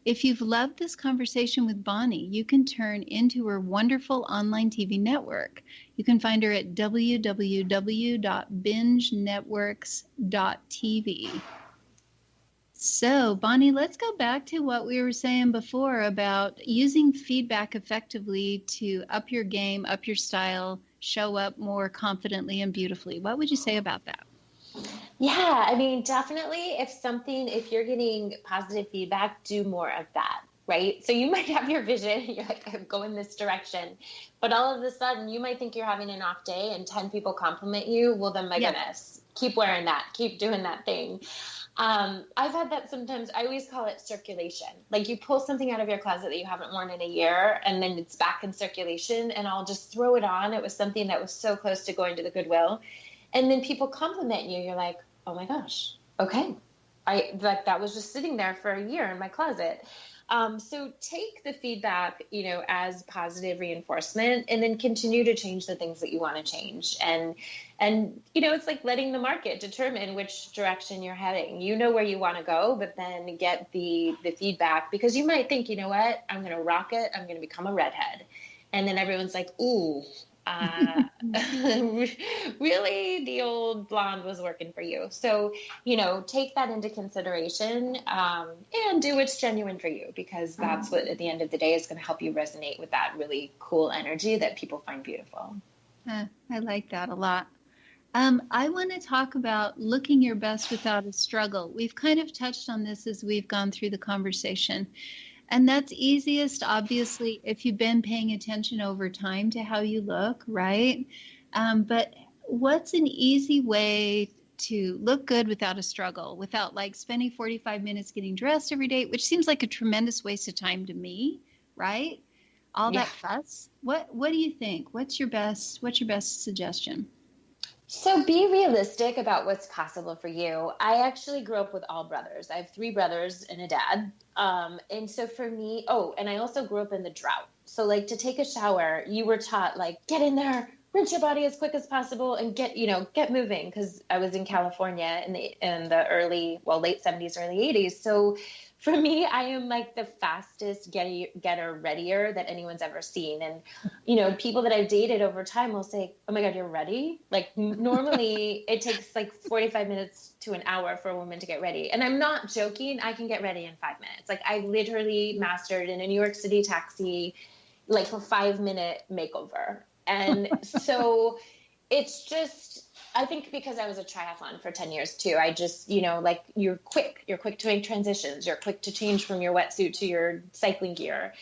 If you've loved this conversation with Bonnie, you can turn into her wonderful online TV network. You can find her at www.bingenetworks.tv. So, Bonnie, let's go back to what we were saying before about using feedback effectively to up your game, up your style, show up more confidently and beautifully. What would you say about that? Yeah, I mean, definitely if you're getting positive feedback, do more of that, right? So you might have your vision, you're like, I'm going this direction, but all of a sudden you might think you're having an off day and 10 people compliment you. Well, then my goodness, keep wearing that, keep doing that thing. I've had that sometimes. I always call it circulation. Like you pull something out of your closet that you haven't worn in a year and then it's back in circulation and I'll just throw it on. It was something that was so close to going to the Goodwill. And then people compliment you. You're like, oh my gosh, okay. That was just sitting there for a year in my closet. So take the feedback, as positive reinforcement and then continue to change the things that you want to change. And it's like letting the market determine which direction you're heading. You know where you want to go, but then get the feedback because you might think, you know what, I'm going to rock it. I'm going to become a redhead. And then everyone's like, ooh, really the old blonde was working for you. So, take that into consideration and do what's genuine for you because that's what at the end of the day is going to help you resonate with that really cool energy that people find beautiful. I like that a lot. I want to talk about looking your best without a struggle. We've kind of touched on this as we've gone through the conversation. And that's easiest, obviously, if you've been paying attention over time to how you look, right? But what's an easy way to look good without a struggle, without like spending 45 minutes getting dressed every day, which seems like a tremendous waste of time to me, right? All that fuss. What do you think? What's your best suggestion? So be realistic about what's possible for you. I actually grew up with all brothers. I have 3 brothers and a dad. And so for me, and I also grew up in the drought. So like to take a shower, you were taught like, get in there, rinse your body as quick as possible and get moving. Cause I was in California in the late 70s, early 80s. So for me, I am like the fastest getter readier that anyone's ever seen. And, people that I've dated over time will say, oh my God, you're ready? Like normally it takes like 45 minutes to an hour for a woman to get ready. And I'm not joking. I can get ready in 5 minutes. Like I literally mastered in a New York City taxi, like a 5-minute makeover. And so it's just, I think because I was a triathlon for 10 years too, I just, you're quick to make transitions. You're quick to change from your wetsuit to your cycling gear.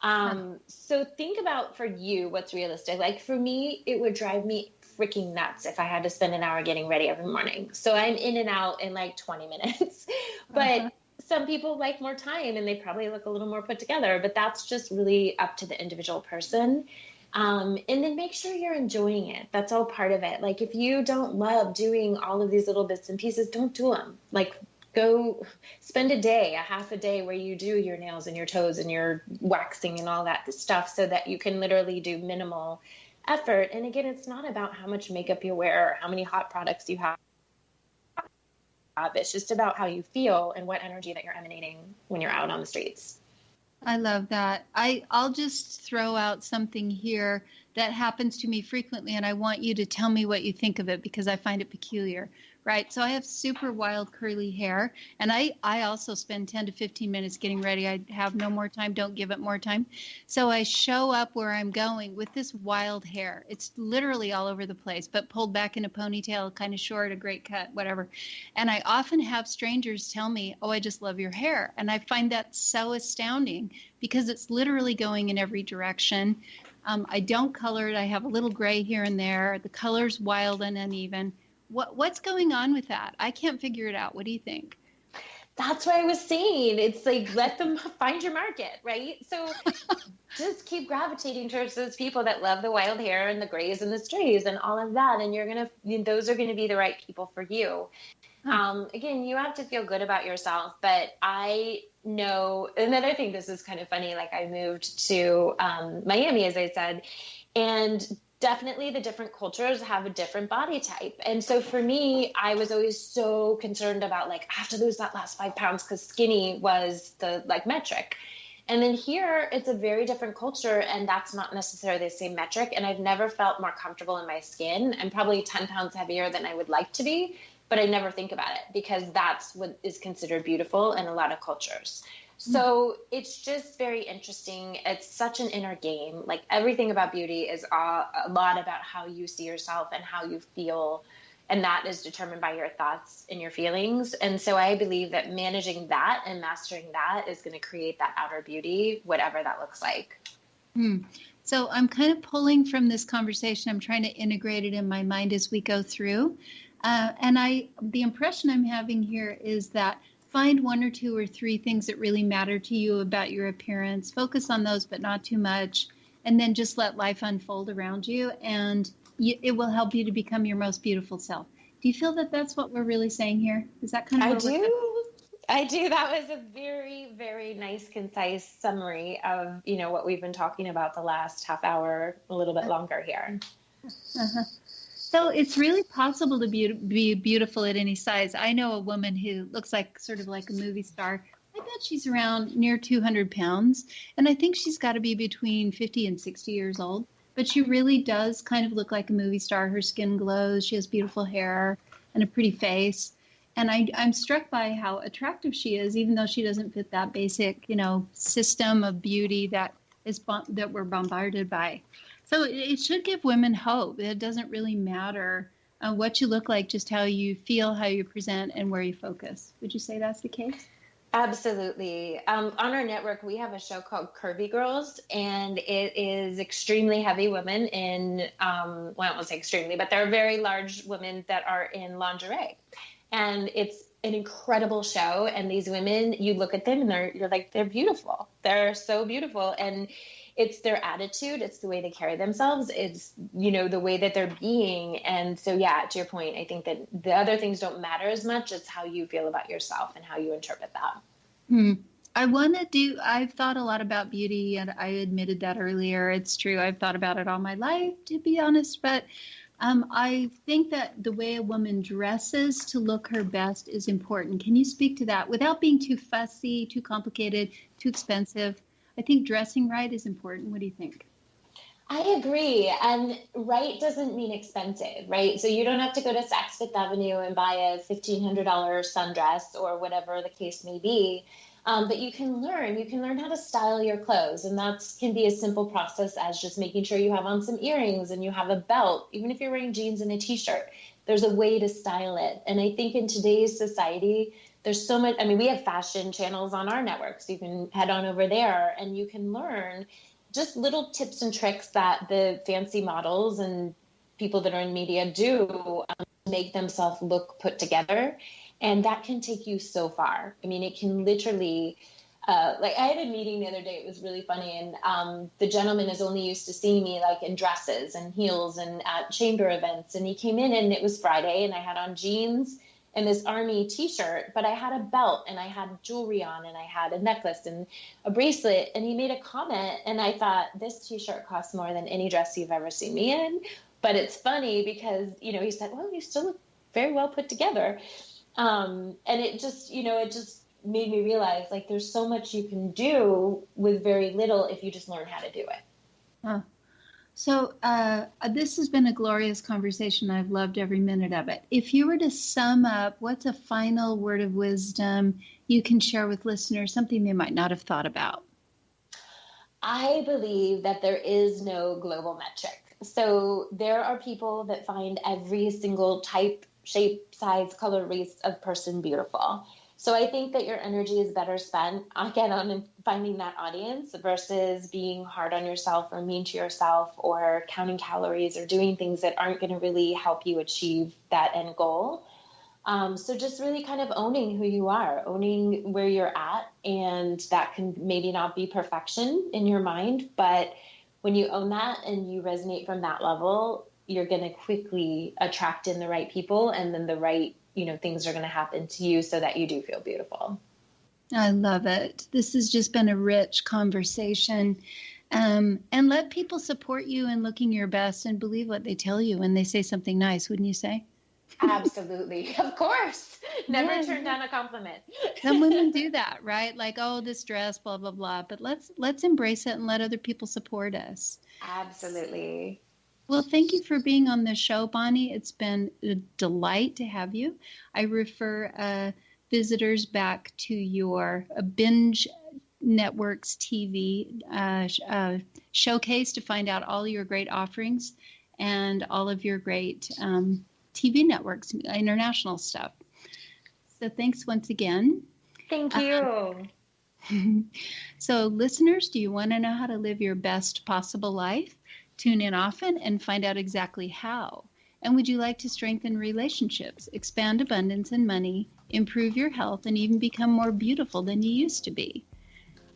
So think about for you, what's realistic. Like for me, it would drive me freaking nuts if I had to spend an hour getting ready every morning. So I'm in and out in like 20 minutes, but some people like more time and they probably look a little more put together, but that's just really up to the individual person. And then make sure you're enjoying it. That's all part of it. Like if you don't love doing all of these little bits and pieces, don't do them. Like go spend a half a day where you do your nails and your toes and your waxing and all that stuff so that you can literally do minimal effort. And again, it's not about how much makeup you wear or how many hot products you have. It's just about how you feel and what energy that you're emanating when you're out on the streets. I love that. I'll just throw out something here that happens to me frequently, and I want you to tell me what you think of it because I find it peculiar. right? So I have super wild curly hair, and I also spend 10 to 15 minutes getting ready. I have no more time, don't give it more time. So I show up where I'm going with this wild hair. It's literally all over the place, but pulled back in a ponytail, kind of short, a great cut, whatever. And I often have strangers tell me, oh, I just love your hair. And I find that so astounding because it's literally going in every direction. I don't color it. I have a little gray here and there. The color's wild and uneven. What's going on with that? I can't figure it out. What do you think? That's what I was saying. It's like, let them find your market, right? So just keep gravitating towards those people that love the wild hair and the grays and the strays and all of that. And those are going to be the right people for you. Again, you have to feel good about yourself, but I know another thing, this is kind of funny. Like I moved to Miami, as I said, and definitely the different cultures have a different body type. And so for me, I was always so concerned about like, I have to lose that last 5 pounds because skinny was the like metric. And then here it's a very different culture and that's not necessarily the same metric. And I've never felt more comfortable in my skin. I'm probably 10 pounds heavier than I would like to be, but I never think about it because that's what is considered beautiful in a lot of cultures. So it's just very interesting. It's such an inner game. Like everything about beauty is a lot about how you see yourself and how you feel. And that is determined by your thoughts and your feelings. And so I believe that managing that and mastering that is going to create that outer beauty, whatever that looks like. So I'm kind of pulling from this conversation. I'm trying to integrate it in my mind as we go through. And the impression I'm having here is that find 1 or 2 or 3 things that really matter to you about your appearance. Focus on those, but not too much. And then just let life unfold around you. And it will help you to become your most beautiful self. Do you feel that that's what we're really saying here? Is that kind of I do. That was a very, very nice, concise summary of, what we've been talking about the last half hour, a little bit longer here. So it's really possible to be beautiful at any size. I know a woman who looks like sort of like a movie star. I bet she's around near 200 pounds. And I think she's got to be between 50 and 60 years old. But she really does kind of look like a movie star. Her skin glows. She has beautiful hair and a pretty face. And I'm struck by how attractive she is, even though she doesn't fit that basic, system of beauty that we're bombarded by. So it should give women hope. It doesn't really matter what you look like, just how you feel, how you present, and where you focus. Would you say that's the case? Absolutely. On our network, we have a show called Curvy Girls, and it is extremely heavy women in, well, I won't say extremely, but there are very large women that are in lingerie. And it's an incredible show. And these women, you look at them and you're like, they're beautiful. They're so beautiful. And it's their attitude. It's the way they carry themselves. It's, the way that they're being. And so, yeah, to your point, I think that the other things don't matter as much. It's how you feel about yourself and how you interpret that. I've thought a lot about beauty, and I admitted that earlier. It's true. I've thought about it all my life, to be honest. But I think that the way a woman dresses to look her best is important. Can you speak to that without being too fussy, too complicated, too expensive? I think dressing right is important. What do you think? I agree. And right doesn't mean expensive, right? So you don't have to go to Saks Fifth Avenue and buy a $1,500 sundress or whatever the case may be. But you can learn how to style your clothes. And that can be a simple process as just making sure you have on some earrings and you have a belt. Even if you're wearing jeans and a t-shirt, there's a way to style it. And I think in today's society, there's so much. We have fashion channels on our network, so you can head on over there and you can learn just little tips and tricks that the fancy models and people that are in media do make themselves look put together. And that can take you so far. It can literally, I had a meeting the other day. It was really funny. And the gentleman is only used to seeing me like in dresses and heels and at chamber events. And he came in and it was Friday and I had on jeans and this army t-shirt, but I had a belt and I had jewelry on and I had a necklace and a bracelet. And he made a comment and I thought, this t-shirt costs more than any dress you've ever seen me in. But it's funny because, he said, well, you still look very well put together. And it just made me realize like there's so much you can do with very little if you just learn how to do it. So this has been a glorious conversation. I've loved every minute of it. If you were to sum up, what's a final word of wisdom you can share with listeners, something they might not have thought about? I believe that there is no global metric. So there are people that find every single type, shape, size, color, race of person beautiful. So I think that your energy is better spent, again, on finding that audience versus being hard on yourself or mean to yourself or counting calories or doing things that aren't going to really help you achieve that end goal. So just really kind of owning who you are, owning where you're at, and that can maybe not be perfection in your mind, but when you own that and you resonate from that level, you're going to quickly attract in the right people, and then the right things are going to happen to you so that you do feel beautiful. I love it. This has just been a rich conversation. And let people support you in looking your best and believe what they tell you when they say something nice, wouldn't you say? Absolutely. Of course. Never turn down a compliment. Some women do that, right? Like, oh, this dress, blah, blah, blah. But let's embrace it and let other people support us. Absolutely. Well, thank you for being on the show, Bonnie. It's been a delight to have you. I refer visitors back to your BINGE Networks TV showcase to find out all your great offerings and all of your great TV networks, international stuff. So thanks once again. Thank you. So listeners, do you want to know how to live your best possible life? Tune in often and find out exactly how. And would you like to strengthen relationships, expand abundance and money, improve your health, and even become more beautiful than you used to be?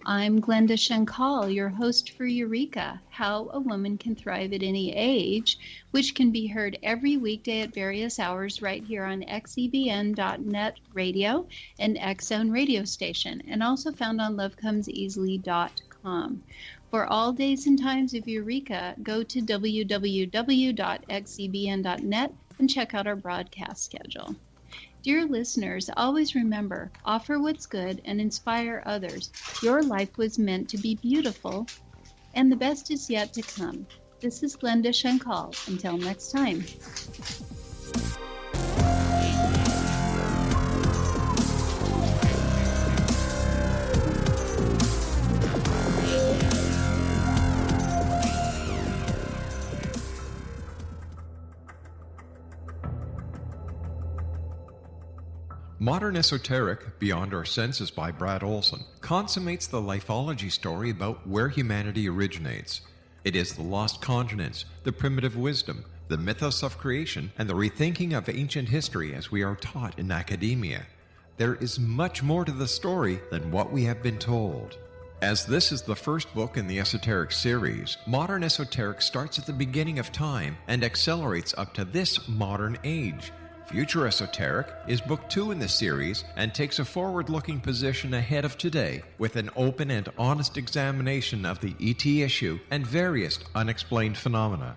I'm Glenda Shankal, your host for Eureka, How a Woman Can Thrive at Any Age, which can be heard every weekday at various hours right here on xebn.net radio and X-Zone radio station, and also found on lovecomseasily.com. For all days and times of Eureka, go to www.xcbn.net and check out our broadcast schedule. Dear listeners, always remember, offer what's good and inspire others. Your life was meant to be beautiful, and the best is yet to come. This is Glenda Shankal. Until next time. Modern Esoteric, Beyond Our Senses by Brad Olson, consummates the lifeology story about where humanity originates. It is the lost continents, the primitive wisdom, the mythos of creation, and the rethinking of ancient history as we are taught in academia. There is much more to the story than what we have been told. As this is the first book in the Esoteric series, Modern Esoteric starts at the beginning of time and accelerates up to this modern age. Future Esoteric is book 2 in the series and takes a forward-looking position ahead of today with an open and honest examination of the ET issue and various unexplained phenomena.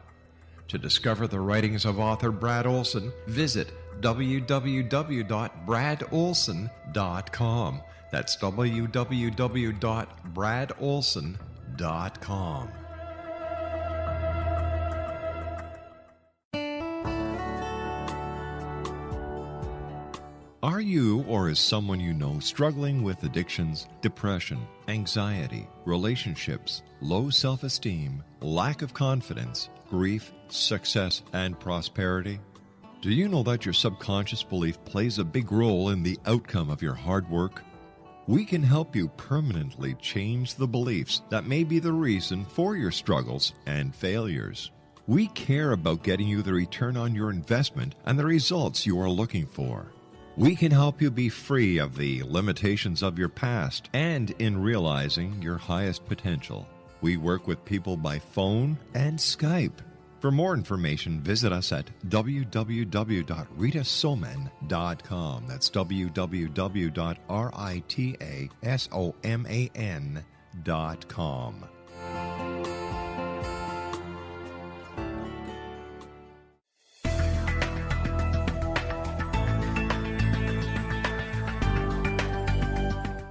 To discover the writings of author Brad Olson, visit www.bradolson.com. That's www.bradolson.com. Are you or is someone you know struggling with addictions, depression, anxiety, relationships, low self-esteem, lack of confidence, grief, success, and prosperity? Do you know that your subconscious belief plays a big role in the outcome of your hard work? We can help you permanently change the beliefs that may be the reason for your struggles and failures. We care about getting you the return on your investment and the results you are looking for. We can help you be free of the limitations of your past and in realizing your highest potential. We work with people by phone and Skype. For more information, visit us at www.ritasoman.com. That's www.ritasoman.com.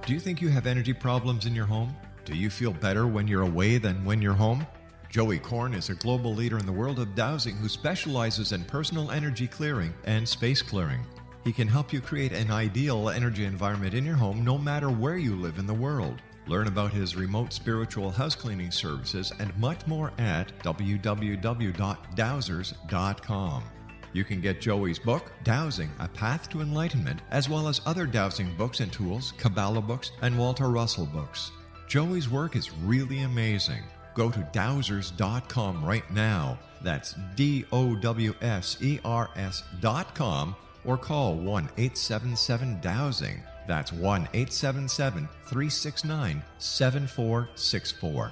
Do you think you have energy problems in your home? Do you feel better when you're away than when you're home? Joey Korn is a global leader in the world of dowsing who specializes in personal energy clearing and space clearing. He can help you create an ideal energy environment in your home no matter where you live in the world. Learn about his remote spiritual house cleaning services and much more at www.dowsers.com. You can get Joey's book, Dowsing, A Path to Enlightenment, as well as other dowsing books and tools, Kabbalah books, and Walter Russell books. Joey's work is really amazing. Go to dowsers.com right now. That's DOWSERS.com or call 1-877-DOWSING. That's 1-877-369-7464.